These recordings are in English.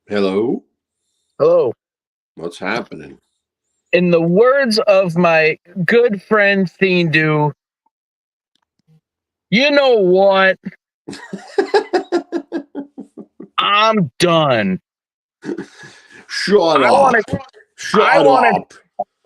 Hello? Hello. What's happening? In the words of my good friend Thindu, you know what? I'm done. Shut I up. want to. I Shut want to. up.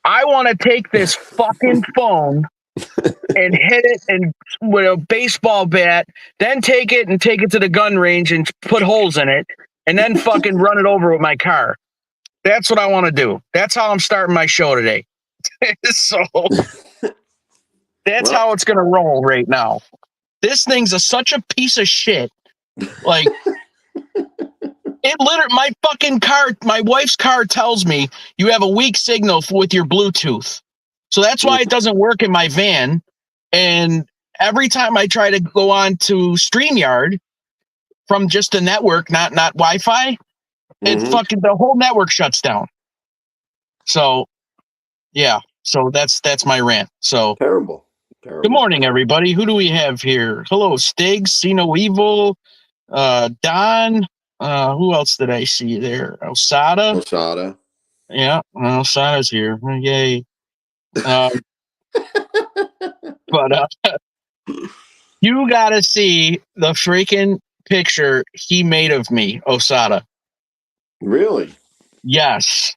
I want to take this fucking phone and hit it and with a baseball bat, then take it to the gun range and put holes in it, and then fucking run it over with my car. That's what I want to do. That's how I'm starting my show today. So that's how it's gonna roll right now. This thing's such a piece of shit. Like it literally, my fucking car, my wife's car tells me you have a weak signal with your Bluetooth. So that's why it doesn't work in my van. And every time I try to go on to StreamYard from just the network, not Wi-Fi, it fucking the whole network shuts down. So yeah, so that's my rant. So Terrible. Good morning, everybody. Who do we have here? Hello, Stig, See No Evil, Don. Who else did I see there? Osada. Yeah, Osada's here. Yay. But you got to see the freaking picture he made of me, Osada. Really? Yes.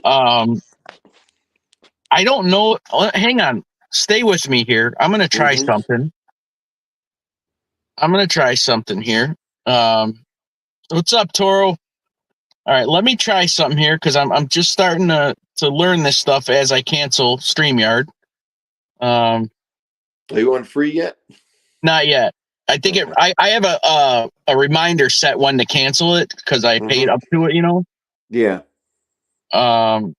I don't know. Hang on. Stay with me here. I'm going to try something. Here. What's up, Toro? All right, let me try something here because I'm just starting to learn this stuff as I cancel StreamYard. Are you on free yet? Not yet. I think I have a reminder set when to cancel it because I paid up to it, you know. Yeah. Oh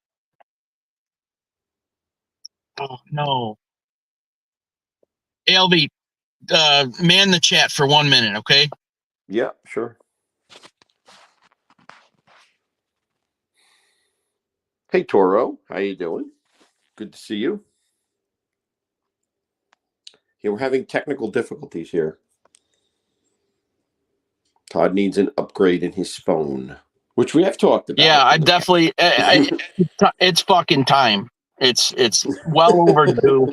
no. ALV, man the chat for 1 minute, okay? Yeah, sure. Hey, Toro, how you doing? Good to see you. Yeah, we're having technical difficulties here. Todd needs an upgrade in his phone, which we have talked about. Yeah, I definitely. It's fucking time. It's well overdue.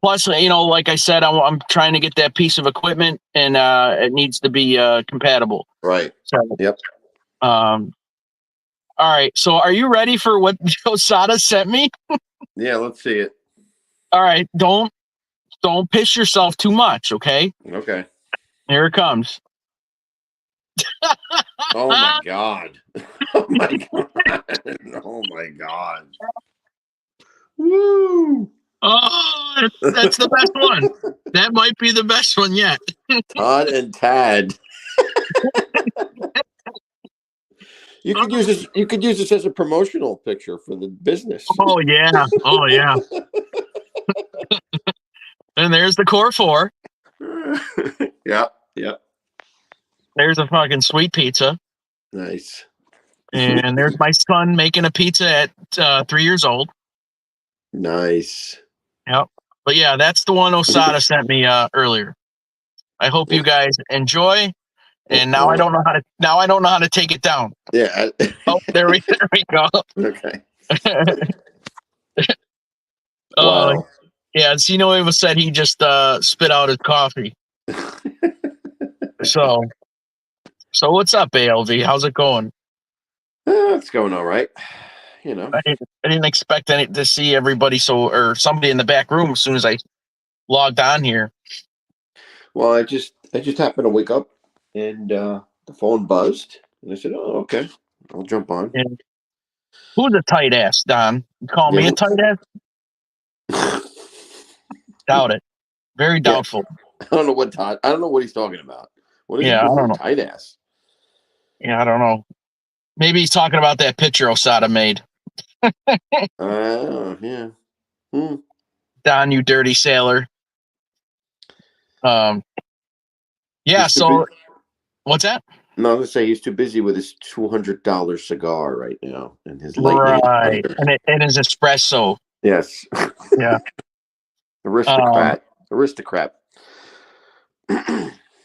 Plus, you know, like I said, I'm trying to get that piece of equipment, and it needs to be compatible. Right. So, yep. All right. So, are you ready for what Osada sent me? Yeah, let's see it. All right. Don't piss yourself too much, okay? Okay. Here it comes. Oh my god. Oh my god. Oh my god. Woo! Oh, that's the best one. That might be the best one yet. Todd and Tad. You could use this. You could use this as a promotional picture for the business. Oh yeah. And there's the Core 4. Yeah. There's a fucking sweet pizza. Nice. And there's my son making a pizza at 3 years old. Nice. Yep. But yeah, that's the one Osada sent me earlier. I hope you guys enjoy. And now I don't know how to take it down. Yeah. Oh, there we go. Okay. Wow. Yeah, Zeno Eva said he just spit out his coffee. So what's up, ALV? How's it going? It's going all right. You know, I didn't expect to see everybody or somebody in the back room as soon as I logged on here. Well, I just happened to wake up and the phone buzzed, and I said, "Oh, okay, I'll jump on." And who's a tight ass, Don? You call me a tight ass? Doubt it. Very doubtful. I don't know what Todd. I don't know what he's talking about. What is I don't know. Tight ass. Yeah, I don't know. Maybe he's talking about that picture Osada made. Yeah. Don, you dirty sailor. Yeah. So, what's that? No, I'm gonna say he's too busy with his $200 cigar right now and his right, and his espresso. Yes. Yeah. Aristocrat.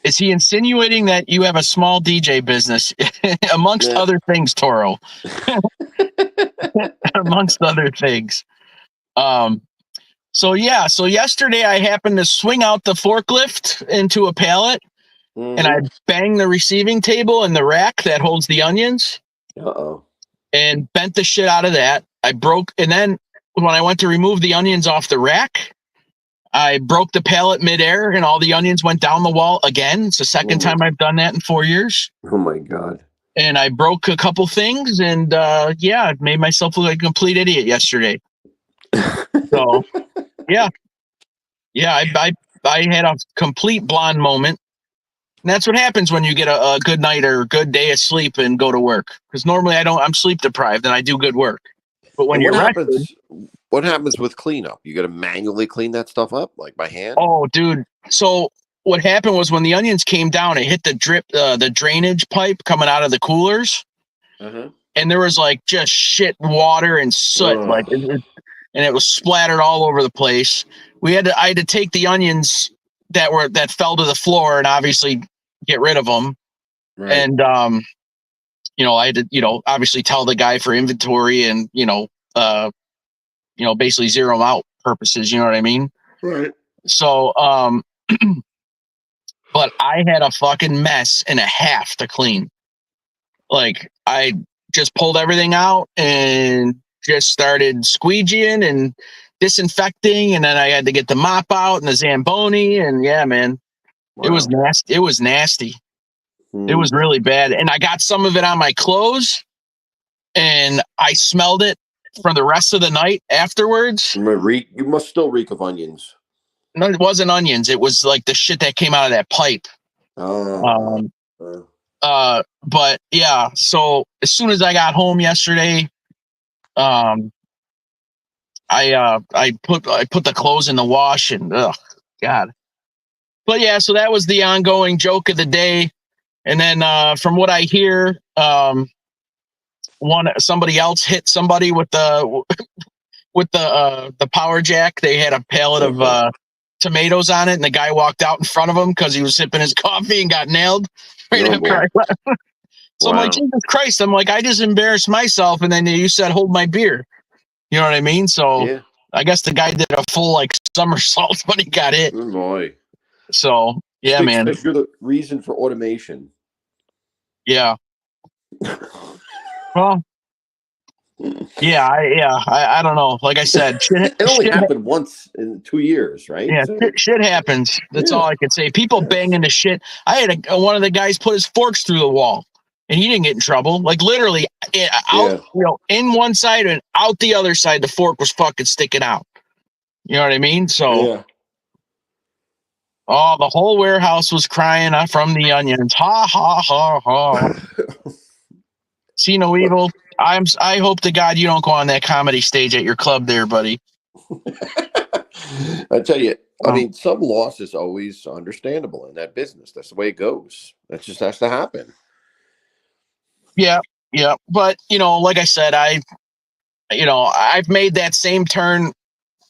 Is he insinuating that you have a small DJ business amongst Yeah. other things, Toro? Amongst other things. So yesterday I happened to swing out the forklift into a pallet and I banged the receiving table and the rack that holds the onions Uh-oh. and bent the shit out of that. And then when I went to remove the onions off the rack, I broke the pallet midair and all the onions went down the wall again. It's the second time I've done that in 4 years. Oh my God. And I broke a couple things and I made myself look like a complete idiot yesterday. So yeah, I had a complete blonde moment. And that's what happens when you get a good night or a good day of sleep and go to work. Because normally I'm sleep deprived and I do good work. But when And you're what happens with cleanup? You got to manually clean that stuff up, like by hand? oh, dude. So what happened was when the onions came down, it hit the drainage pipe coming out of the coolers. Uh-huh. And there was like just shit water and soot, and it was splattered all over the place. I had to take the onions that fell to the floor and obviously get rid of them. Right. And I had to obviously tell the guy for inventory and basically zero them out purposes. You know what I mean? Right. So but I had a fucking mess and a half to clean. Like I just pulled everything out and just started squeegeeing and disinfecting, and then I had to get the mop out and the Zamboni, and yeah, man, it was nasty. It was nasty. It was really bad, and I got some of it on my clothes, and I smelled it for the rest of the night afterwards. You must still reek of onions. No, it wasn't onions. It was like the shit that came out of that pipe. But yeah, so as soon as I got home yesterday, I put the clothes in the wash and God. But yeah, so that was the ongoing joke of the day. And then from what I hear, somebody else hit somebody with the power jack. They had a pallet of tomatoes on it, and the guy walked out in front of him because he was sipping his coffee and got nailed right after I left. So I'm like, Jesus Christ! I'm like, I just embarrassed myself, and then you said, "Hold my beer." You know what I mean? So I guess the guy did a full like somersault when he got hit. Oh boy! So yeah, man. You're the reason for automation. Yeah. Well. Yeah, I don't know. Like I said, it only happened once in 2 years, right? Yeah, so, shit happens. That's all I can say. People bang into shit. I had one of the guys put his forks through the wall, and he didn't get in trouble. Like literally, out, in one side and out the other side, the fork was fucking sticking out. You know what I mean? So, the whole warehouse was crying from the onions. Ha ha ha ha. See no evil. I hope to God you don't go on that comedy stage at your club there, buddy. I tell you, I mean, some loss is always understandable in that business. That's the way it goes. That just has to happen. Yeah. But, like I said, I've made that same turn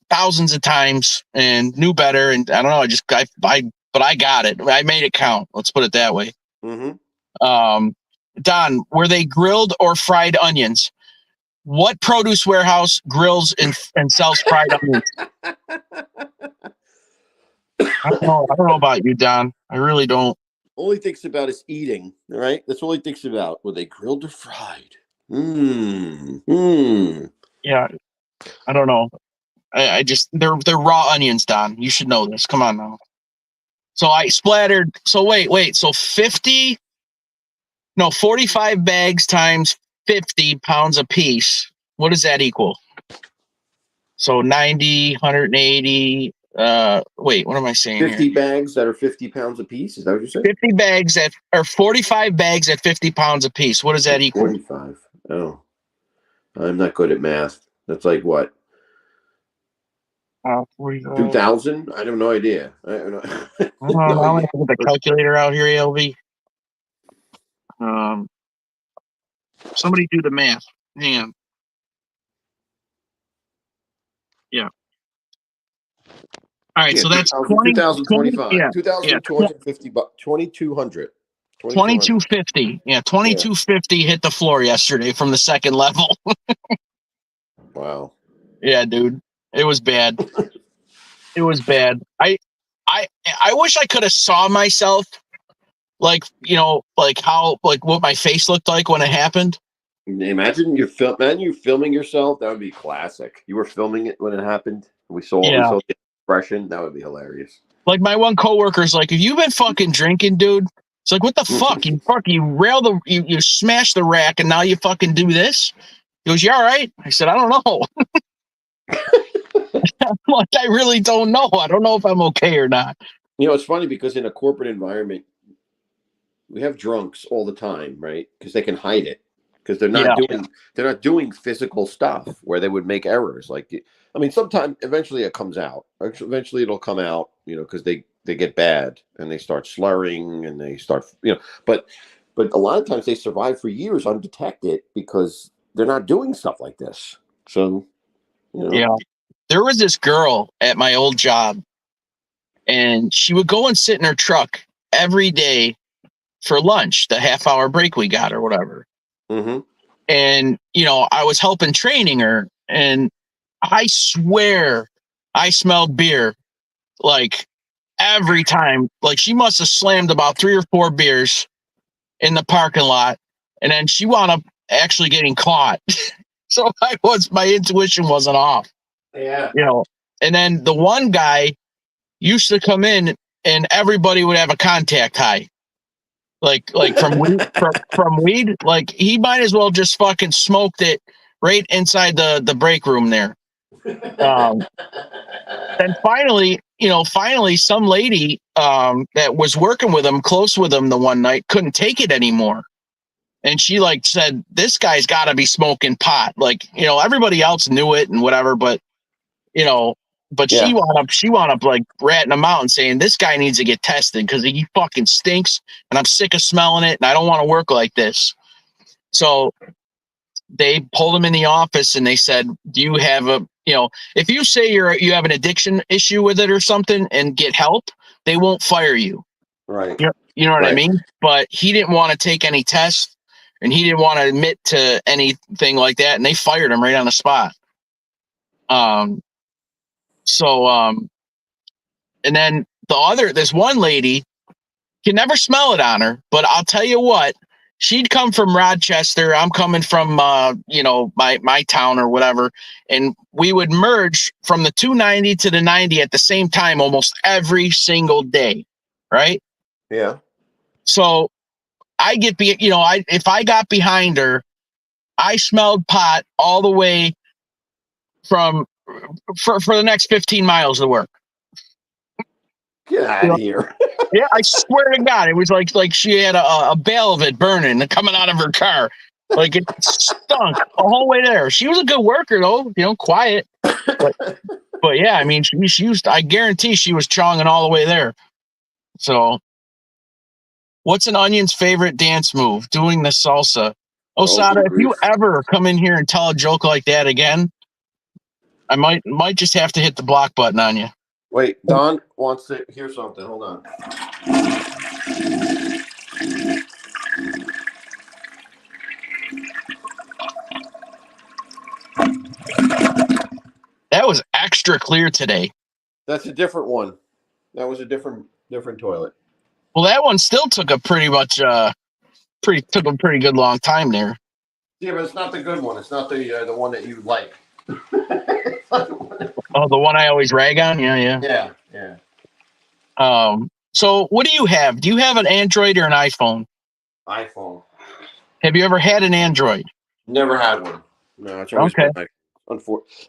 thousands of times and knew better. And I don't know. But I got it. I made it count. Let's put it that way. Don, were they grilled or fried onions? What produce warehouse grills and sells fried onions? I don't know about you, Don. I really don't. All he thinks about is eating. All right, that's all he thinks about. Were they grilled or fried? Yeah, I don't know. I just they're raw onions, Don. You should know this. Come on now. So I splattered. So wait. So 45 bags times 50 pounds a piece. What does that equal? So 90, 180. Wait, what am I saying 50 here? bags that are 50 pounds a piece. Is that what you said? 50 bags or 45 bags at 50 pounds a piece. What does that equal? 45. Oh, I'm not good at math. That's like what? 2,000? I have no idea. I don't know. I'm gonna put the calculator out here, LV. Somebody do the math. Hang on. Yeah. All right, Yeah, so that's 20, 2025. yeah, yeah, 2,250 bucks. 2,200. 2,200. 2250. Yeah, Yeah. 2250 hit the floor yesterday from the second level. Wow. Yeah, dude. It was bad. It was bad. I I wish I could have saw myself like, like how like what my face looked like when it happened. Imagine you're filming yourself. That would be classic. You were filming it when it happened. We Yeah. saw the expression. That would be hilarious. Like my one coworker's like, "Have you been fucking drinking, dude?" It's like, "What the fuck? You rail you smash the rack and now you fucking do this?" He goes, "You all right?" I said, "I don't know." Like, I really don't know. I don't know if I'm okay or not. It's funny because in a corporate environment, we have drunks all the time, right? Because they can hide it because Yeah. they're not doing physical stuff where they would make errors. Like, I mean, sometime eventually it comes out. Eventually it'll come out, because they get bad and they start slurring and they start, but a lot of times they survive for years undetected because they're not doing stuff like this. So, Yeah. There was this girl at my old job, and she would go and sit in her truck every day for lunch, the half-hour break we got or whatever. Mm-hmm. And, I was helping training her, and I swear I smelled beer like every time. Like, she must have slammed about 3 or 4 beers in the parking lot, and then she wound up actually getting caught. So my intuition wasn't off, Yeah. And then the one guy used to come in, and everybody would have a contact high. Like from weed, from weed, like he might as well just fucking smoked it right inside the break room there. Um, then finally, some lady that was working with him, close with him, the one night couldn't take it anymore, and she like said, "This guy's got to be smoking pot." Like, everybody else knew it and whatever, but you know, but Yeah. she wound up like ratting him out and saying, "This guy needs to get tested because he fucking stinks, and I'm sick of smelling it, and I don't want to work like this." So they pulled him in the office and they said, "Do you have if you say you have an addiction issue with it or something and get help, they won't fire you." Right. You know what I Right. mean? But he didn't want to take any tests, and he didn't want to admit to anything like that, and they fired him right on the spot. So and then this one lady, can never smell it on her, but I'll tell you what, she'd come from Rochester. I'm coming from, my town or whatever. And we would merge from the 290 to the 90 at the same time, almost every single day. Right. Yeah. So if I got behind her, I smelled pot all the way from, for the next 15 miles of work. Get out of here. Yeah, I swear to God, it was like she had a bale of it burning coming out of her car. Like, it stunk the whole way there. She was a good worker though, quiet. But yeah, I mean, she used. I guarantee she was chonging all the way there. So, what's an onion's favorite dance move? Doing the salsa. Osada, if you ever come in here and tell a joke like that again, I might just have to hit the block button on you. Wait, Don wants to hear something. Hold on. That was extra clear today. That's a different one. That was a different toilet. Well, that one still took a pretty good long time there. Yeah, but it's not the good one. It's not the one that you like. Oh, the one I always rag on? Yeah. So what do you have? Do you have an Android or an iPhone? iPhone. Have you ever had an Android? Never had one. No, it's always okay. been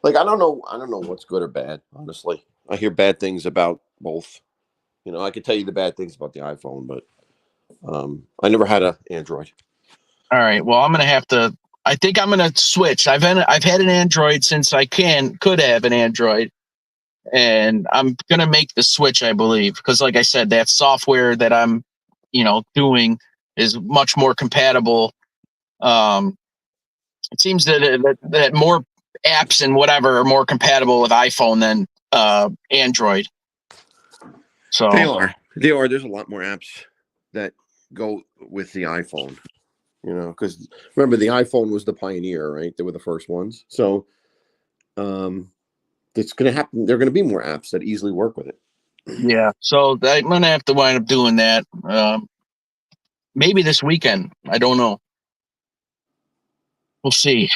like I don't know what's good or bad, honestly. I hear bad things about both. I could tell you the bad things about the iPhone, but I never had an Android. All right. Well, I think I'm gonna switch. I've had an Android since I could have an Android, and I'm gonna make the switch, I believe, because like I said, that software that I'm, doing is much more compatible. It seems that more apps and whatever are more compatible with iPhone than Android. So They are. They are. There's a lot more apps that go with the iPhone. Because remember the iPhone was the pioneer, right? They were the first ones. So it's going to happen. There are going to be more apps that easily work with it. yeah, so I'm gonna have to wind up doing that. Maybe this weekend. I don't know. We'll see.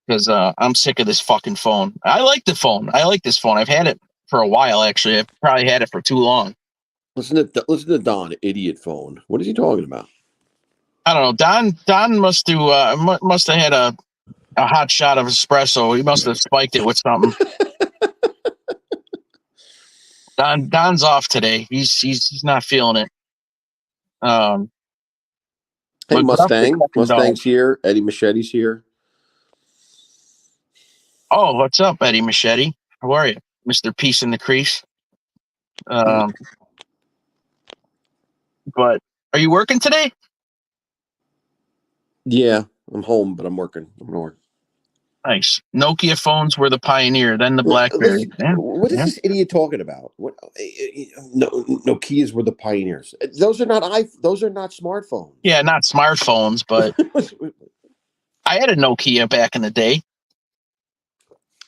Because I'm sick of this fucking phone. I like the phone. I like this phone. I've had it for a while, actually. I've probably had it for too long. Listen to Don, idiot phone. What is he talking about? I don't know. Don must have had a hot shot of espresso. He must have spiked it with something. Don's off today. He's not feeling it. Hey, But Mustang's here. Eddie Machete's here. Oh, what's up, Eddie Machete? How are you, Mr. Peace in the Crease? But are you working today? Yeah, I'm home, but I'm working. I'm gonna work. Nice. Nokia phones were the pioneer, then the BlackBerry. What is this idiot talking about? What? No, Nokias were the pioneers. Those are not smartphones. Yeah, not smartphones, but I had a Nokia back in the day.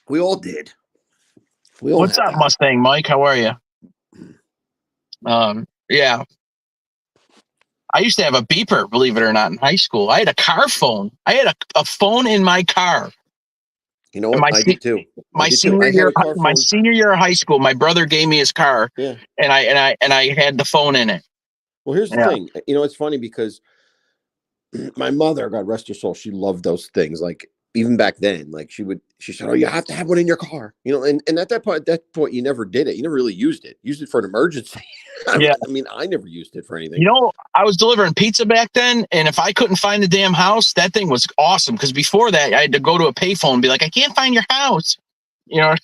We all did. What's up, Mustang Mike? How are you? Yeah. I used to have a beeper, believe it or not, in high school. I had a car phone. I had a phone in my car. You know what? I did too. My senior year of high school, my brother gave me his car. Yeah. And I had the phone in it. Well, here's the thing. It's funny because my mother, God rest her soul, she loved those things. Like even back then, like she said, "Oh, you have to have one in your car." And at that point, you never did it. You never really used it. Used it for an emergency. I mean, I never used it for anything. I was delivering pizza back then, and if I couldn't find the damn house, that thing was awesome. Because before that, I had to go to a payphone and be like, "I can't find your house." Yeah.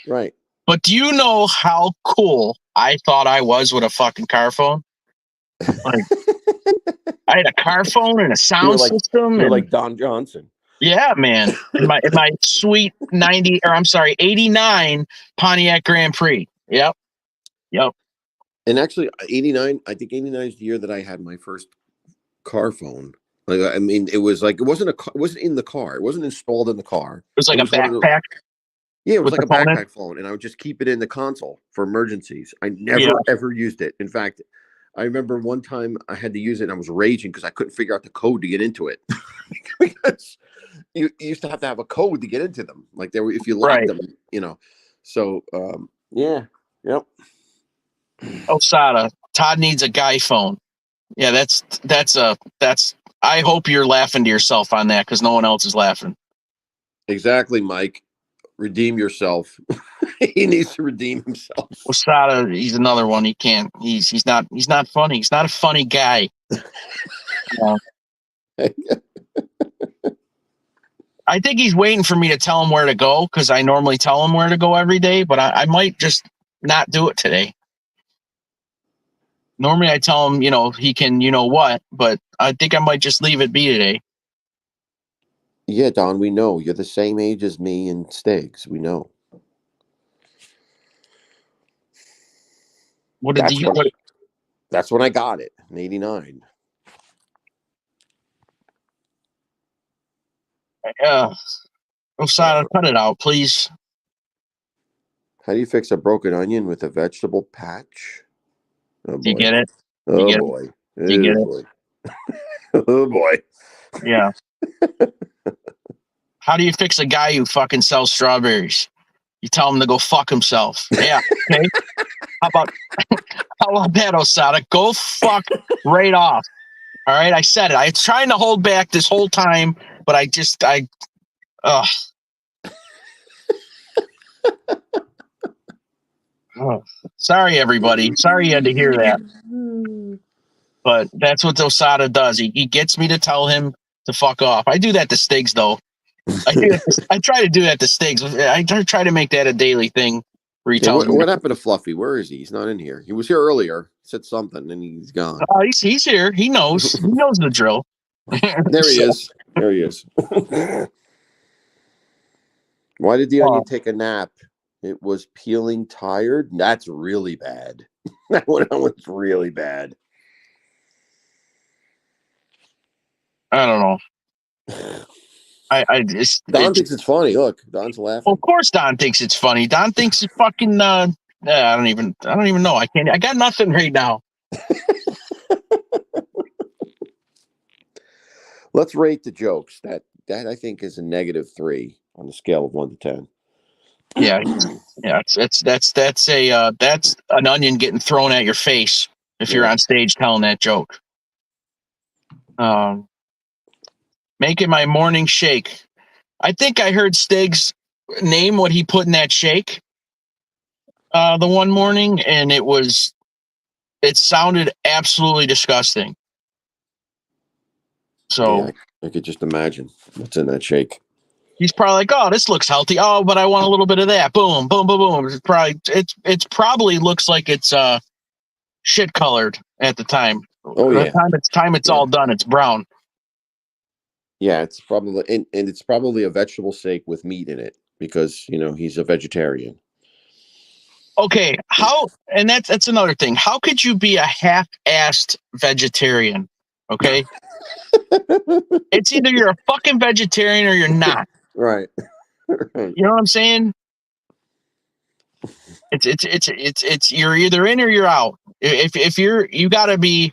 Right. But do you know how cool I thought I was with a fucking car phone? Like, I had a car phone and a sound system. You're like Don Johnson. Yeah, man. In my sweet 89 Pontiac Grand Prix. Yep. And actually, 89. I think 89 is the year that I had my first car phone. Like, I mean, it wasn't in the car. It wasn't installed in the car. It was like a backpack. Yeah, it was like a backpack phone, and I would just keep it in the console for emergencies. I never ever used it. In fact, I remember one time I had to use it, and I was raging because I couldn't figure out the code to get into it. Because you used to have a code to get into them, like they were if you locked them, So yep. Osada, Todd needs a guy phone. Yeah, that's. I hope you're laughing to yourself on that because no one else is laughing. Exactly, Mike. Redeem yourself. He needs to redeem himself. Osada, he's another one. He can't. He's not funny. He's not a funny guy. I think he's waiting for me to tell him where to go because I normally tell him where to go every day, but I might just not do it today. Normally I tell him, he can, but I think I might just leave it be today. Yeah, Don, we know. You're the same age as me and Stiggs. We know. That's when I got it, in 89. Osada, cut it out, please. How do you fix a broken onion with a vegetable patch? Oh, boy. Do you get it? Oh, boy. Do you get it? Oh, boy. Yeah. How do you fix a guy who fucking sells strawberries? You tell him to go fuck himself. Yeah. Okay. How about that, Osada? Go fuck right off. All right. I said it. I was trying to hold back this whole time, but sorry, everybody. Sorry you had to hear that. But that's what Osada does. He gets me to tell him to fuck off. I do that to Stiggs, though. I try to do that to Stiggs. I try to make that a daily thing. What happened to Fluffy? Where is he? He's not in here. He was here earlier. Said something, and he's gone. He's here. He knows. He knows the drill. There he is. There he is. Why did the onion take a nap? It was peeling tired. That's really bad. That one's really bad. I don't know. I just Don thinks it's funny. Look, Don's laughing. well, of course Don thinks it's funny. Don thinks it's fucking I don't even know. I got nothing right now. Let's rate the jokes. That I think is a -3 on the scale of 1 to 10. Yeah. Yeah, that's an onion getting thrown at your face if you're Yeah. on stage telling that joke. Making my morning shake. I think I heard Stiggs name what he put in that shake the one morning, and it sounded absolutely disgusting. So Yeah, I could just imagine what's in that shake. he's probably like, "Oh, this looks healthy. Oh, but I want a little bit of that." Boom, boom, boom, boom. It's probably looks like it's shit colored at the time. Oh By yeah, the time it's all done, it's brown. yeah. It's probably and it's probably a vegetable shake with meat in it because he's a vegetarian. Okay, and that's another thing. How could you be a half-assed vegetarian? Okay, it's either you're a fucking vegetarian or you're not. Right. Right. You know what I'm saying? It's you're either in or you're out. If you got to be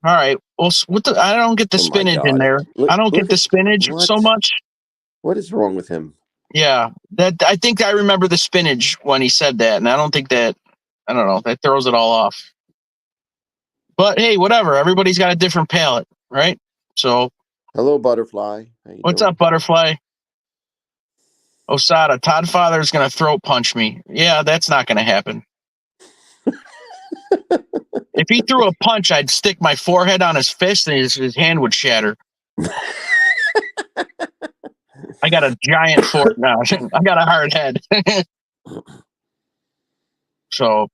all right. Well, I don't get the Oh my spinach in God. there. I don't get the spinach so much. What is wrong with him? Yeah, that I think I remember the spinach when he said that, and I don't think that I don't know that throws it all off. But hey, whatever. Everybody's got a different palate, right? So, Hello, Butterfly. How you what's doing? up, Butterfly? Osada, Todd Father's gonna throat punch me. Yeah, that's not gonna happen. If he threw a punch, I'd stick my forehead on his fist and his hand would shatter. I got a giant forehead now. I got a hard head. So,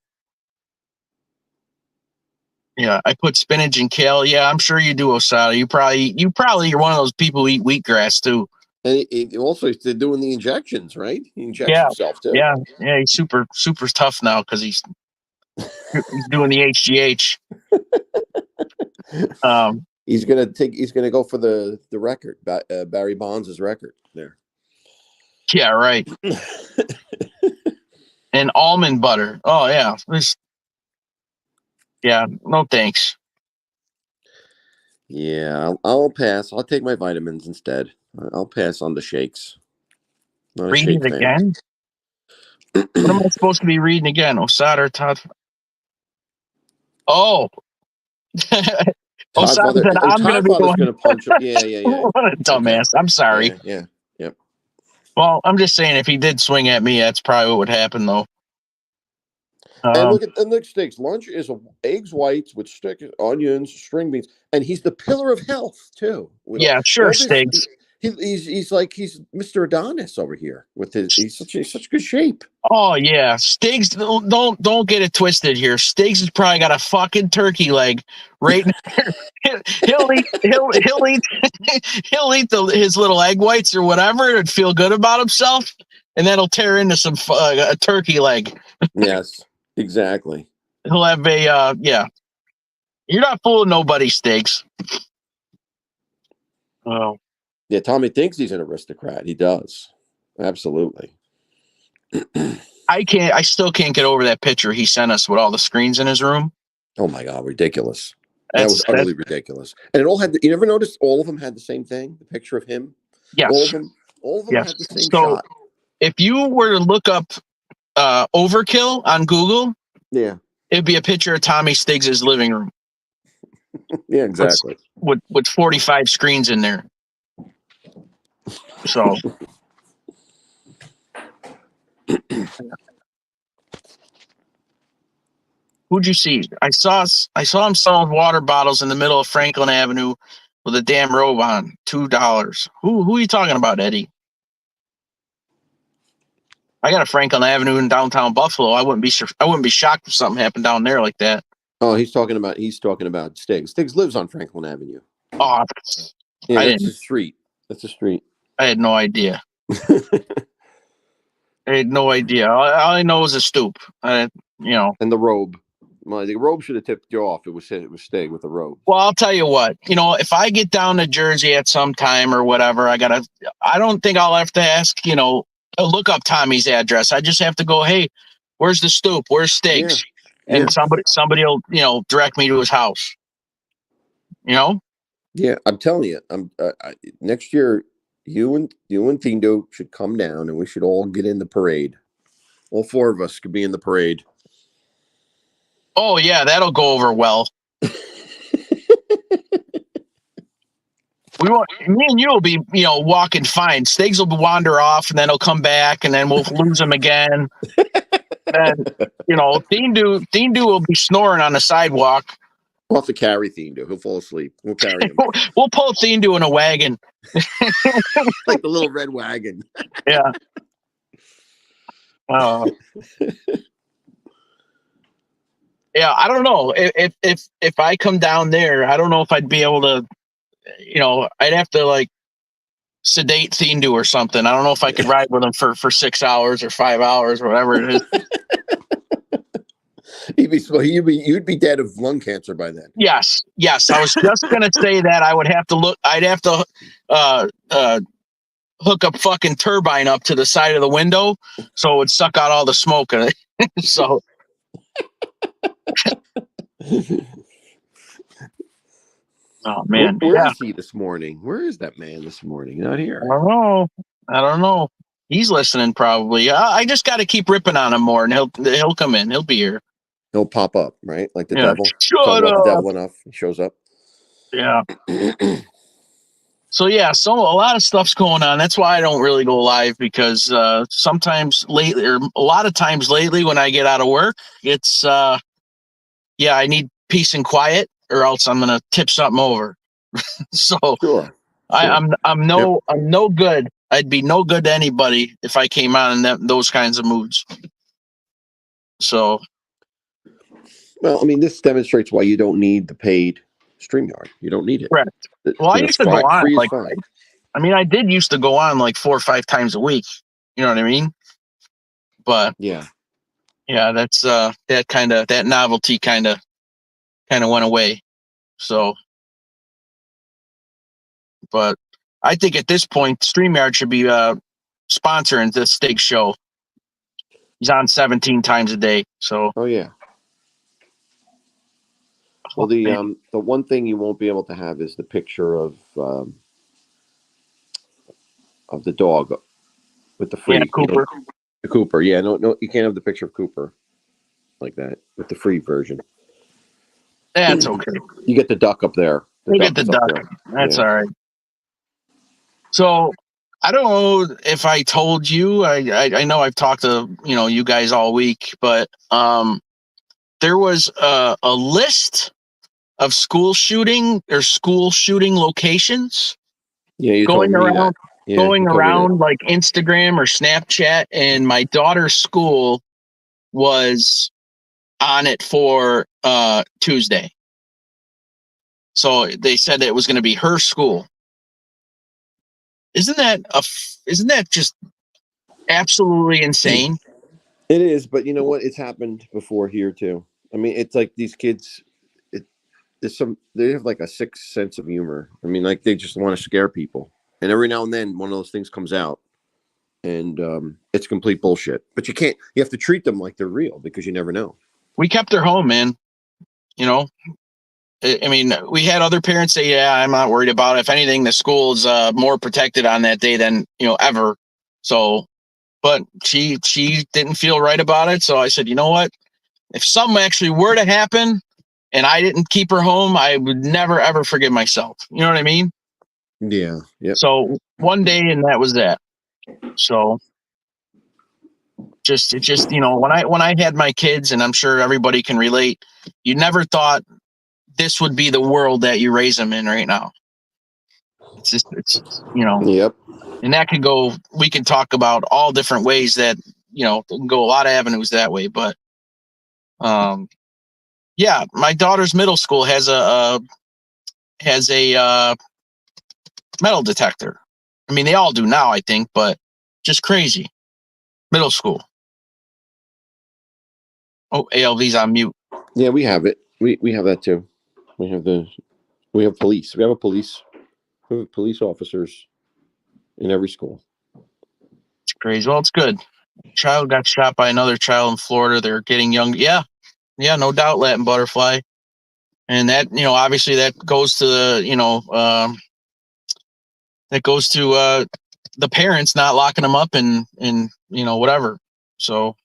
yeah, I put spinach and kale. Yeah, I'm sure you do, Osada. You probably you're one of those people who eat wheatgrass too. And also they're doing the injections, right? He injects Yeah, himself too. yeah. He's super tough now because he's doing the HGH. He's gonna go for the record, Barry Bonds' record there. Yeah, right. And almond butter. Oh yeah. Yeah, no thanks. Yeah, I'll pass. I'll take my vitamins instead. I'll pass on the shakes. Not a Read shake it fan. again? What am I supposed to be reading again? Osada or Todd? Oh. Osada said, I'm going to be Todd gonna punch him. Yeah. What a dumbass. Okay. I'm sorry. Yeah. Yep. Well, I'm just saying if he did swing at me, that's probably what would happen though. And look, Stiggs. Lunch is eggs whites with onions, string beans, and he's the pillar of health too. Yeah, sure, Stiggs. He's like he's Mr. Adonis over here with he's such good shape. Oh yeah, Stiggs. Don't get it twisted here. Stiggs has probably got a fucking turkey leg right. he'll eat his little egg whites or whatever and feel good about himself, and that'll tear into some a turkey leg. Yes, exactly. He'll have a yeah. You're not fooling nobody, Stiggs. Oh. Yeah, Tommy thinks he's an aristocrat. He does. Absolutely. I still can't get over that picture he sent us with all the screens in his room. Oh my God, ridiculous. That was utterly ridiculous. And it all had you never noticed all of them had the same thing, the picture of him? Yes. All of them yes. had the same so, shot. If you were to look up overkill on Google, yeah, it'd be a picture of Tommy Stiggs' living room. Yeah, exactly. With 45 screens in there. So who'd you see? I saw him selling water bottles in the middle of Franklin Avenue with a damn robe on, $2. Who are you talking about, Eddie? I got a Franklin Avenue in downtown Buffalo. I wouldn't be shocked if something happened down there like that. Oh, he's talking about Stiggs. Stiggs lives on Franklin Avenue. Oh, yeah, that's a street. That's a street. I had no idea. I had no idea. All I know is a stoop. You know. And the robe. Well, the robe should have tipped you off. It was staying with the robe. Well, I'll tell you what. You know, if I get down to Jersey at some time or whatever, I don't think I'll have to ask. You know, look up Tommy's address. I just have to go. Hey, where's the stoop? Where's Steaks? Yeah. And somebody will direct me to his house. You know. Yeah, I'm telling you. Next year, you and Thindo should come down, and we should all get in the parade. All four of us could be in the parade. Oh yeah, that'll go over well. Me and you will be, walking fine. Stiggs will wander off, and then he'll come back, and then we'll lose him again. And Thindo will be snoring on the sidewalk. We'll have to carry Thindo. He'll fall asleep. We'll carry him. We'll pull Thindo in a wagon, like the little red wagon. Yeah. Yeah, I don't know if I come down there. I don't know if I'd be able to. I'd have to like sedate Thindo or something. I don't know if I could ride with him for 6 hours or 5 hours or whatever it is. You'd be dead of lung cancer by then. Yes. I was just gonna say that I'd have to hook a fucking turbine up to the side of the window so it would suck out all the smoke. So. Oh man, where is he this morning? Where is that man this morning? Not here. I don't know. He's listening probably. I just got to keep ripping on him more, and he'll come in. He'll be here. He'll pop up, right? Like the devil. Shut up. The devil enough. He shows up. Yeah. So a lot of stuff's going on. That's why I don't really go live, because sometimes lately, or a lot of times lately, when I get out of work, it's I need peace and quiet, or else I'm gonna tip something over. So sure. I'm no good. I'd be no good to anybody if I came on in those kinds of moods. So. Well, I mean, this demonstrates why you don't need the paid StreamYard. You don't need it. Correct. Well, I used to go on I did used to go on like 4 or 5 times a week. You know what I mean? But yeah, that's that novelty kind of went away. So, but I think at this point, StreamYard should be sponsoring this Stig show. He's on 17 times a day. So. Oh yeah. Well, the one thing you won't be able to have is the picture of the dog with the free Cooper. The Cooper, yeah, no, you can't have the picture of Cooper like that with the free version. That's okay. You get the duck up there. You get the duck. That's all right. So I don't know if I told you. I know I've talked to you guys all week, but there was a list of school shooting locations. Yeah, you going told me around. that. Yeah, going around like Instagram or Snapchat, and my daughter's school was on it for Tuesday. So they said it was going to be her school. Isn't that just absolutely insane? It is, but you know what? It's happened before here too. I mean, it's like these kids. They have like a sixth sense of humor. I mean, like they just want to scare people. And every now and then, one of those things comes out, and it's complete bullshit. But you have to treat them like they're real, because you never know. We kept her home, man. I mean, we had other parents say, "Yeah, I'm not worried about it. If anything, the school is more protected on that day than ever." So, but she didn't feel right about it. So I said, you know what? If something actually were to happen, and I didn't keep her home, I would never ever forgive myself. You know what I mean? Yeah. Yeah. So one day, and that was that. So just when I had my kids, and I'm sure everybody can relate, you never thought this would be the world that you raise them in right now. It's Yep. And that could go. We can talk about all different ways that can go a lot of avenues that way, but yeah, my daughter's middle school has a metal detector. I mean, they all do now, I think, but just crazy. Middle school. Oh, ALV's on mute. Yeah, we have it. We have that too. We have police. We have police officers in every school. It's crazy. Well, it's good. Child got shot by another child in Florida. They're getting young. Yeah, no doubt, Latin Butterfly. And that, obviously that goes to the, that goes to the parents not locking them up and whatever. So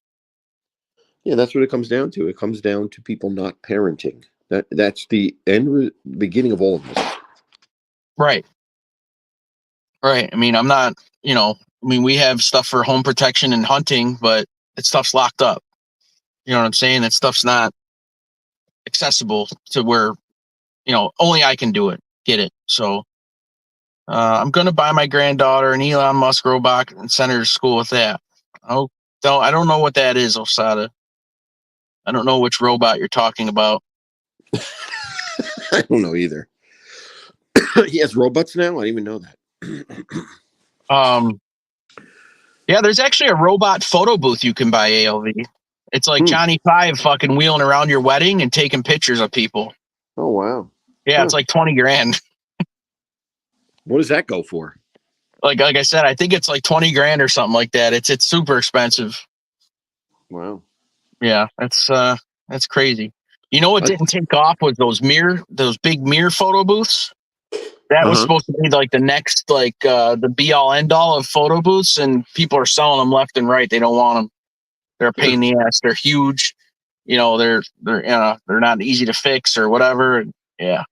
yeah, that's what it comes down to. It comes down to people not parenting. That's the beginning of all of this. Right. I mean, I'm not, we have stuff for home protection and hunting, but that stuff's locked up. You know what I'm saying? That stuff's not accessible to where, only I can do it, get it. So I'm going to buy my granddaughter an Elon Musk robot and send her to school with that. I don't know what that is, Osada. I don't know which robot you're talking about. I don't know either. He has robots now? I didn't even know that. Yeah, there's actually a robot photo booth you can buy, ALV. It's like Johnny Five fucking wheeling around your wedding and taking pictures of people. Oh, wow. Yeah, it's like 20 grand. What does that go for? Like I said, I think it's like 20 grand or something like that. It's super expensive. Wow. Yeah, that's crazy. You know what didn't take off was those big mirror photo booths. That was supposed to be like the next, like the be all end all of photo booths, and people are selling them left and right. They don't want them. They're a pain in the ass. They're huge. They're not easy to fix or whatever. Yeah.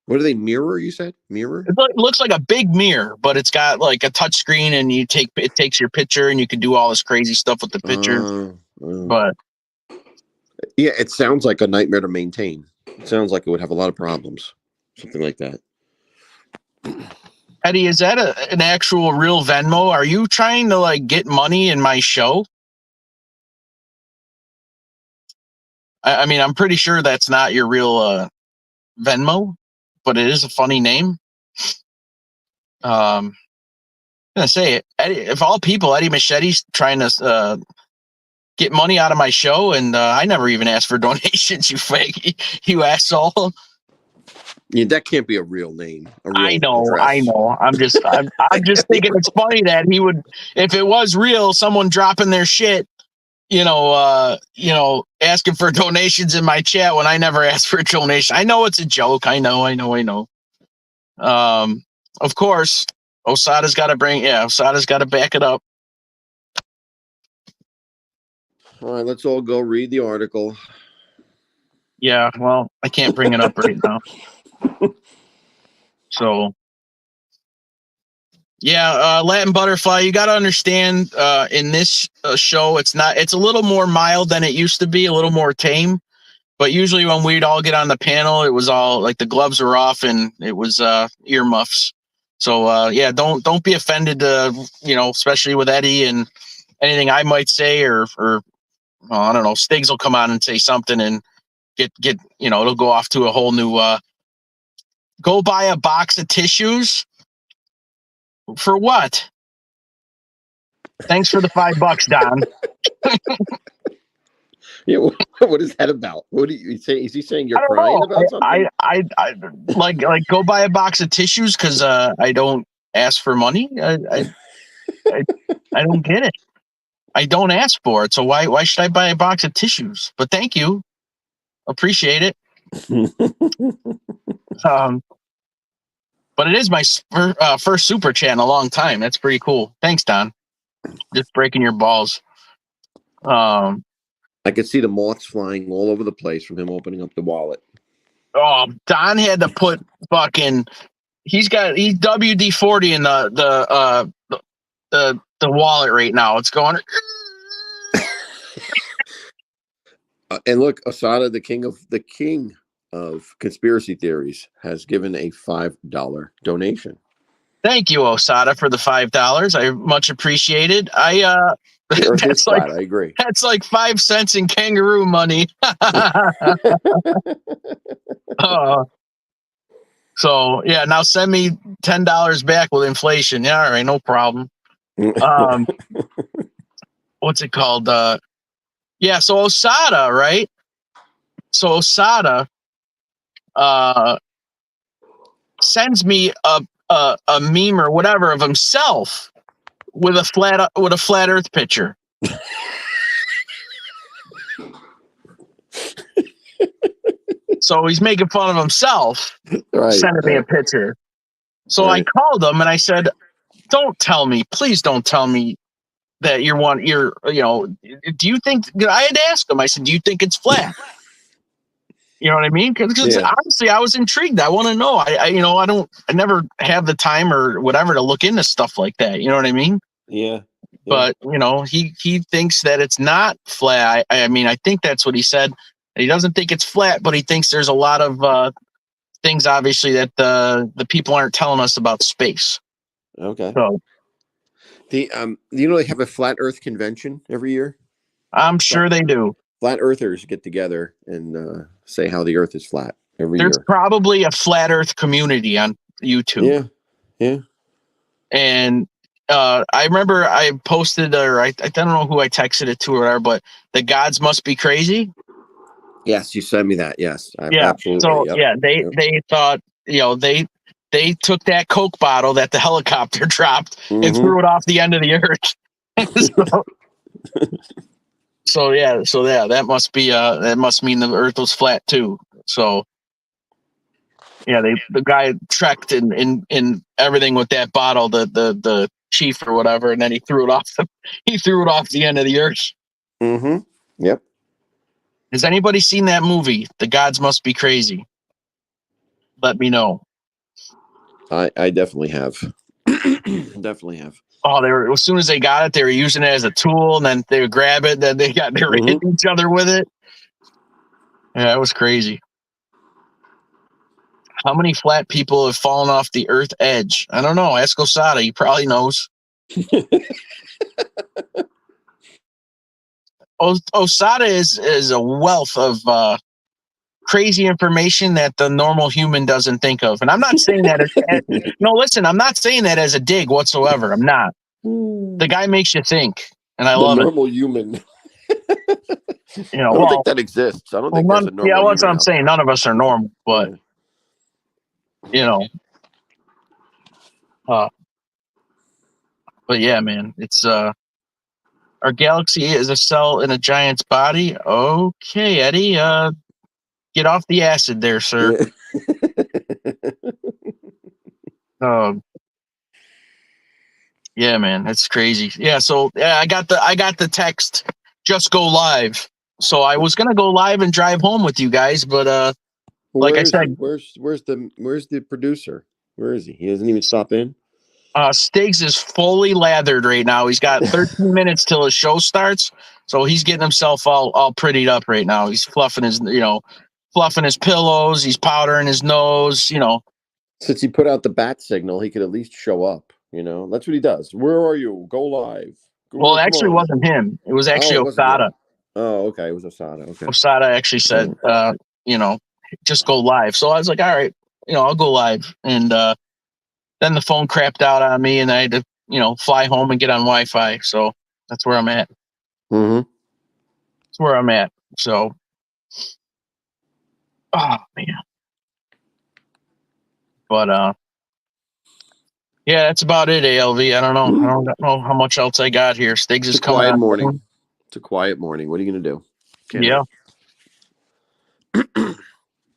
What do they mirror? You said mirror? It looks like a big mirror, but it's got like a touch screen, and it takes your picture, and you can do all this crazy stuff with the picture. But yeah, it sounds like a nightmare to maintain. It sounds like it would have a lot of problems, something like that. Eddie, is that an actual real Venmo? Are you trying to like get money in my show? I mean, I'm pretty sure that's not your real Venmo, but it is a funny name. I'm gonna say it. Eddie, of all people, Eddie Machete's trying to get money out of my show, and I never even asked for donations. You fake, you asshole. Yeah, that can't be a real name. I know. I'm just thinking it's funny that he would, if it was real, someone dropping their shit, asking for donations in my chat when I never asked for a donation. I know it's a joke. I know. Of course, Osada's got to back it up. All right, let's all go read the article. Yeah, well, I can't bring it up right now. So, yeah, Latin Butterfly, you got to understand in this show, it's a little more mild than it used to be, a little more tame. But usually when we'd all get on the panel, it was all like the gloves were off and it was earmuffs. So, yeah, don't be offended, especially with Eddie and anything I might say or I don't know, Stiggs will come on and say something and get it'll go off to a whole new go buy a box of tissues. For what? Thanks for the $5, Don. Yeah, what is that about? What do you say? Is he saying you're crying about something? I like go buy a box of tissues because I don't ask for money. I don't get it. I don't ask for it, so why should I buy a box of tissues? But thank you, appreciate it. But it is my first super chat in a long time. That's pretty cool. Thanks, Don. Just breaking your balls. I could see the moths flying all over the place from him opening up the wallet. Oh, Don had to put fucking. He's WD-40 in the wallet right now. It's going. And look, Osada, the king of conspiracy theories, has given a $5 donation. Thank you, Osada, for the $5. I much appreciate it. I agree. That's like 5 cents in kangaroo money. So yeah, now send me $10 back with inflation. Yeah, all right, no problem. What what's it called? Yeah, so Osada, right? So Osada sends me a meme or whatever of himself with a flat Earth picture. So he's making fun of himself, Right. sending me a picture. So I called him and I said, "Don't tell me, please don't tell me that do you think?" I had to ask him. I said, "Do you think it's flat?" You know what I mean? Because honestly, I was intrigued. I want to know. I never have the time or whatever to look into stuff like that. You know what I mean? Yeah. But he thinks that it's not flat. I mean, I think that's what he said. He doesn't think it's flat, but he thinks there's a lot of things, obviously, that the people aren't telling us about space. Okay. So they have a flat Earth convention every year. I'm sure they do. Flat Earthers get together and say how the Earth is flat every There's year. probably a flat Earth community on YouTube. Yeah. And I remember I posted, or I don't know who I texted it to or whatever, but the gods must be crazy. Yes, you sent me that. Yes, absolutely. So they thought, they took that Coke bottle that the helicopter dropped and threw it off the end of the Earth. So that must be that must mean the Earth was flat too. So yeah, the guy trekked in everything with that bottle, the chief or whatever, and then he threw it off the end of the Earth. Mm-hmm. Yep. Has anybody seen that movie, The Gods Must Be Crazy? Let me know. I definitely have. Definitely have. Oh, as soon as they got it, they were using it as a tool, and then they would grab it, then they were hitting each other with it. Yeah, it was crazy. How many flat people have fallen off the Earth edge? I don't know. Ask Osada. He probably knows. Osada is a wealth of crazy information that the normal human doesn't think of. And I'm not saying that no, listen, I'm not saying that as a dig whatsoever. I'm not. The guy makes you think, and I love it. Normal human. I don't think that exists. I don't think there's a normal human. Yeah, that's what I'm saying. None of us are normal, but but yeah, man, it's our galaxy is a cell in a giant's body. Okay, Eddie, get off the acid there, sir. Yeah, man, that's crazy. Yeah, so I got the text, just go live. So I was gonna go live and drive home with you guys, but like I said, where's the producer? Where is he? He doesn't even stop in. Stiggs is fully lathered right now. He's got 13 minutes till his show starts, so he's getting himself all prettied up right now. He's fluffing his pillows. He's powdering his nose. Since he put out the bat signal, he could at least show up. That's what he does. Where are you? Go live. Well, actually, it wasn't him. It was actually Osada. Oh, okay. It was Osada. Okay. Osada actually said, just go live. So I was like, all right, I'll go live. And then the phone crapped out on me, and I had to, fly home and get on Wi-Fi. So that's where I'm at. Mm-hmm. That's where I'm at. So, oh man. But yeah, that's about it. ALV. I don't know how much else I got here. Stiggs is coming. Quiet morning. It's a quiet morning. What are you gonna do? Yeah.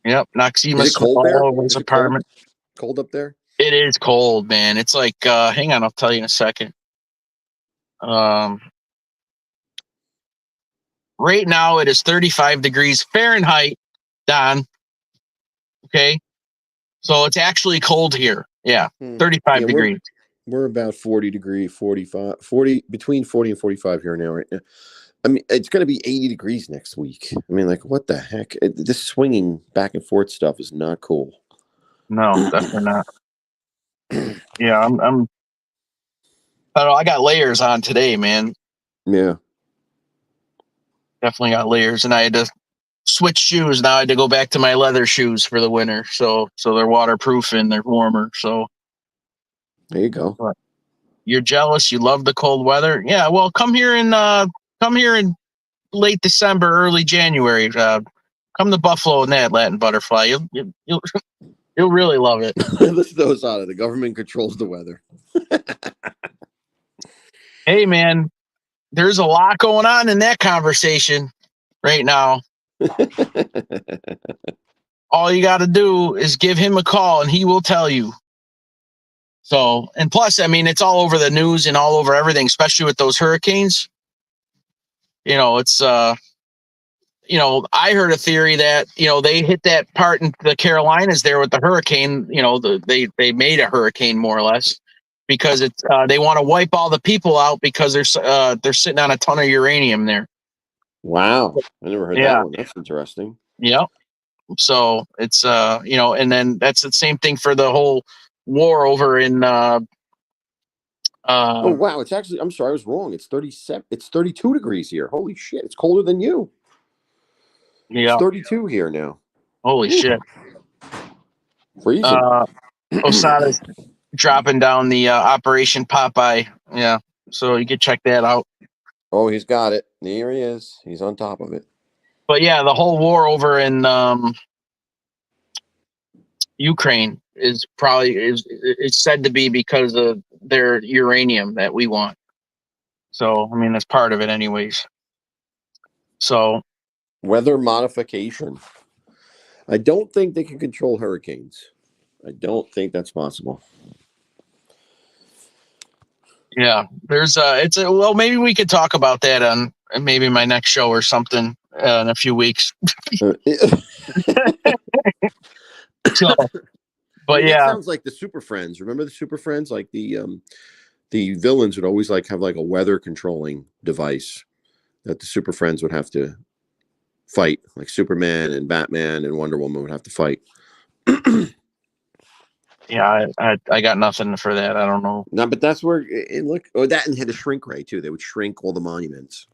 Yep. Noxeema is it cold all over his apartment. Cold up there? It is cold, man. It's like, hang on, I'll tell you in a second. Right now it is 35 degrees Fahrenheit, Don. Okay. So it's actually cold here. Yeah. 35 degrees. We're about 40 degrees, 45, 40, between 40 and 45 here now, right now. I mean, it's going to be 80 degrees next week. I mean, like, what the heck? This swinging back and forth stuff is not cool. No, definitely not. Yeah, I don't know. I got layers on today, man. Yeah. Definitely got layers, and I had to switch shoes. Now I had to go back to my leather shoes for the winter. So they're waterproof and they're warmer. So there you go. You're jealous. You love the cold weather. Yeah. Well, come here in come here in late December, early January. Come to Buffalo and that Latin Butterfly. You'll really love it. Listen to Osada. The government controls the weather. Hey, man, there's a lot going on in that conversation right now. All you got to do is give him a call and he will tell you. So, and plus, I mean, it's all over the news and all over everything, especially with those hurricanes. You know, it's, you know, I heard a theory that, you know, they hit that part in the Carolinas there with the hurricane, you know, they made a hurricane more or less because it's, they want to wipe all the people out because they're sitting on a ton of uranium there. Wow. I never heard that one. That's interesting. Yep. So it's, you know, and then that's the same thing for the whole war over in, oh wow, it's actually, I'm sorry, I was wrong. It's 37, it's 32 degrees here. Holy shit, it's colder than you. Yeah. It's 32 here now. Holy shit. Freezing. Osada's dropping down the Operation Popeye. Yeah. So you can check that out. Oh, he's got it. There he is. He's on top of it. But yeah, the whole war over in Ukraine is said to be because of their uranium that we want. So I mean that's part of it, anyways. So weather modification. I don't think they can control hurricanes. I don't think that's possible. Yeah, there's well, maybe we could talk about that on maybe my next show or something in a few weeks. So, but yeah, it sounds like the Super Friends. Remember the Super Friends? Like the villains would always like have like a weather controlling device that the Super Friends would have to fight. Like Superman and Batman and Wonder Woman would have to fight. Yeah, I got nothing for that. I don't know. No, but that's where it look. Oh, that and had a shrink ray too. They would shrink all the monuments.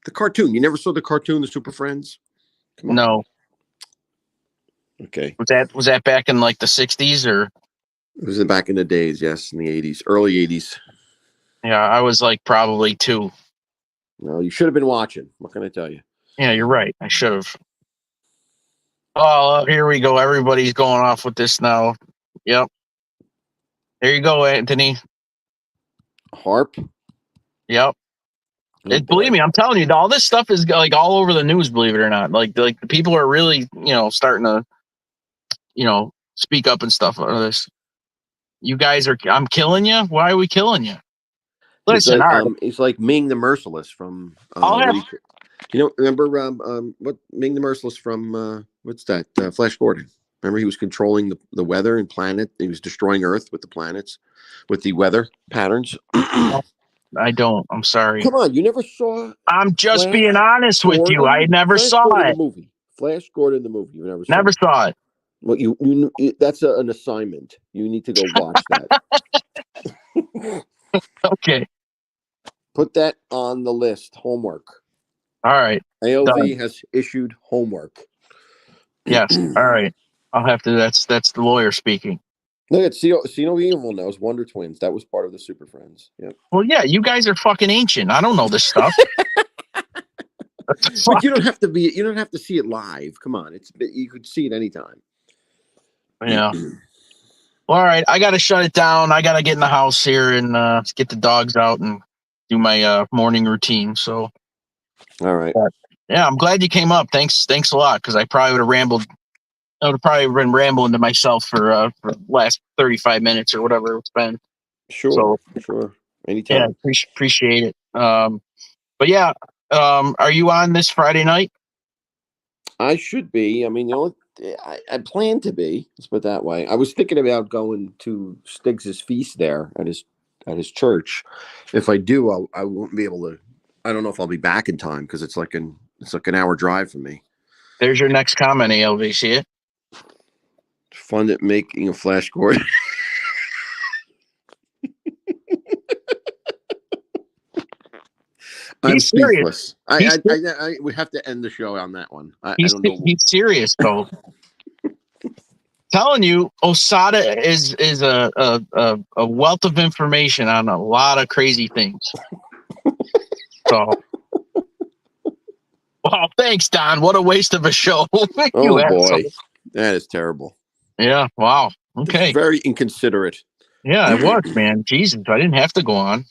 The cartoon. You never saw the cartoon, the Super Friends? Come on. No. Okay. Was that back in like the 60s or? It was back in the days, yes, in the 80s, early 80s. Yeah, I was like probably 2. Well, you should have been watching. What can I tell you? Yeah, you're right. I should have. Oh, here we go. Everybody's going off with this now. Yep. There you go, Anthony. Harp. Yep. Believe me, I'm telling you, all this stuff is like all over the news. Believe it or not, like the people are really, starting to, speak up and stuff on this. You guys are. I'm killing you. Why are we killing you? Listen, it's like Ming the Merciless from. Remember what Ming the Merciless from? What's that? Flash Gordon. Remember, he was controlling the weather and planet. He was destroying Earth with the planets, with the weather patterns. I don't. I'm sorry. Come on, you never saw. I'm just being honest with you. I never saw it. The movie Flash Gordon, the movie. You never saw it. Well, you that's an assignment. You need to go watch that. Okay. Put that on the list. Homework. All right. AOV has issued homework. Yes. All right. I'll have to. That's the lawyer speaking. Look at See No Evil now. It's Wonder Twins. That was part of the Super Friends. Yeah. Well, yeah, you guys are fucking ancient. I don't know this stuff. But you don't have to be. You don't have to see it live. Come on, you could see it anytime. Yeah. Well, all right, I got to shut it down. I got to get in the house here and get the dogs out and do my morning routine. So. All right. Yeah, I'm glad you came up. Thanks a lot, because I probably would have rambled. I would have probably been rambling to myself for the last 35 minutes or whatever it's been. Sure. Anytime. Yeah, appreciate it. But yeah, are you on this Friday night? I should be. I mean, I plan to be. Let's put it that way. I was thinking about going to Stiggs's feast there at his church. If I do, I won't be able to. I don't know if I'll be back in time because it's like an hour drive from me. There's your next comment, ALV. See it? Fun at making a Flash Gordon. I'm speechless. I would have to end the show on that one. I don't know. He's serious, though. Telling you, Osada is a wealth of information on a lot of crazy things. So Wow, thanks, Don. What a waste of a show. You Oh asshole. boy, that is terrible. Yeah. Wow. It's Okay. very inconsiderate. Yeah, it was, man. Jesus, I didn't have to go on.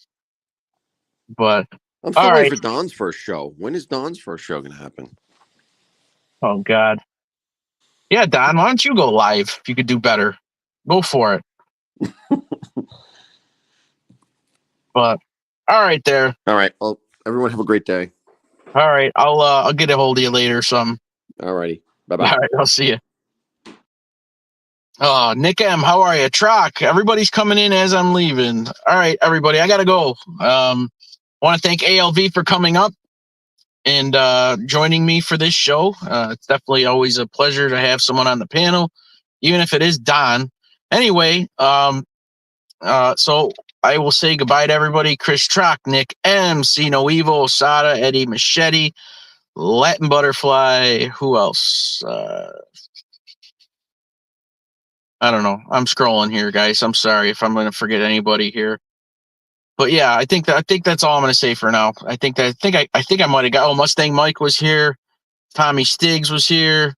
But I'm still all waiting right. for Don's first show. When is Don's first show going to happen? Oh God. Yeah, Don, why don't you go live if you could do better? Go for it. But all right there. All right. Well, everyone have a great day. All right. I'll get a hold of you later or something. All righty. Bye-bye. All right, I'll see you. Oh, Nick M, how are you? Trock, everybody's coming in as I'm leaving. All right, everybody, I gotta go. Want to thank ALV for coming up and joining me for this show. It's definitely always a pleasure to have someone on the panel, even if it is Don. Anyway, so I will say goodbye to everybody. Chris Trock, Nick M, See No Evil, Osada, Eddie Machete, Latin Butterfly. Who else? I don't know. I'm scrolling here, guys. I'm sorry if I'm going to forget anybody here. But yeah, I think that's all I'm going to say for now. I think I might have got. Oh, Mustang Mike was here. Tommy Stiggs was here.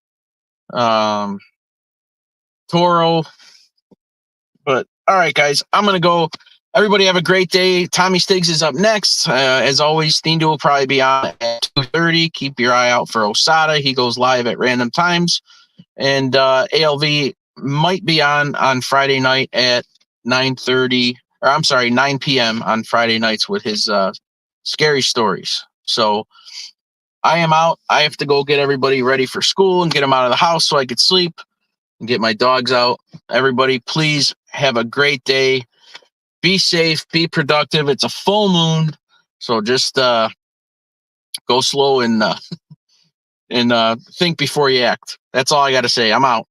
Toro. But all right, guys, I'm going to go. Everybody have a great day. Tommy Stiggs is up next. As always, Steendo will probably be on at 2:30. Keep your eye out for Osada. He goes live at random times. And ALV might be on Friday night at 9:30, or I'm sorry, 9 p.m. on Friday nights with his scary stories. So I am out. I have to go get everybody ready for school and get them out of the house so I could sleep and get my dogs out. Everybody, please have a great day. Be safe, be productive. It's a full moon, so just go slow and think before you act. That's all I got to say. I'm out.